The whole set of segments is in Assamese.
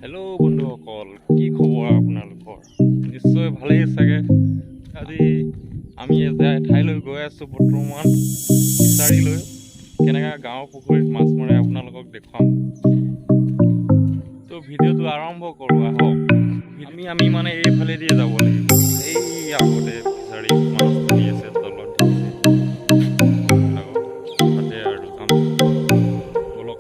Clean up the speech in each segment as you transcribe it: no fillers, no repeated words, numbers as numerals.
হেল্ল' বন্ধুসকল, কি খবৰ আপোনালোকৰ? নিশ্চয় ভালেই চাগে। আজি আমি এঠাইলৈ গৈ আছোঁ বৰ্তমান ফিচাৰীলৈ। কেনেকৈ গাঁৱৰ পুখুৰীত মাছ মাৰে আপোনালোকক দেখুৱাম। তো ভিডিঅ'টো আৰম্ভ কৰোঁ আহক। আমি মানে এইফালেদিয়ে যাব লাগিব। এই আগতে ফিচাৰী মাছ ধৰি আছে তলত দেখিছে তাতে আৰু যাম বলক।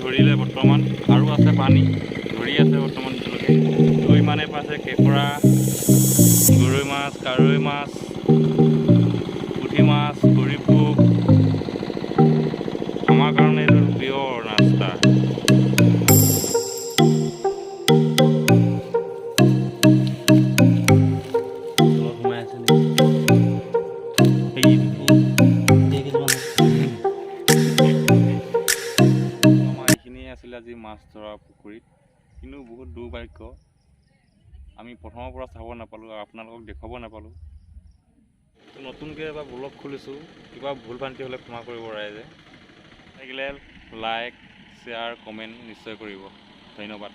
ধৰিলে বৰ্তমান আৰু আছে পানী ধৰি আছে বৰ্তমান দৈ মানে পাইছে কেঁকোৰা, গৰৈ মাছ, কাৱৈ মাছ, পুঠি মাছ, খৰিপোক। আমাৰ কাৰণে এইটো প্ৰিয় নাস্তা। আছিলে আজি মাছ ধৰা পুখুৰীত, কিন্তু বহুত দুৰ্ভাগ্য আমি প্ৰথমৰ পৰা চাব নাপালোঁ আৰু আপোনালোকক দেখুৱাব নাপালোঁ। নতুনকৈ এবাৰ ব্লগ খুলিছোঁ, কিবা ভুল ভ্ৰান্তি হ'লে ক্ষমা কৰিব ৰাইজে। লাগিলে লাইক, শ্বেয়াৰ, কমেণ্ট নিশ্চয় কৰিব। ধন্যবাদ।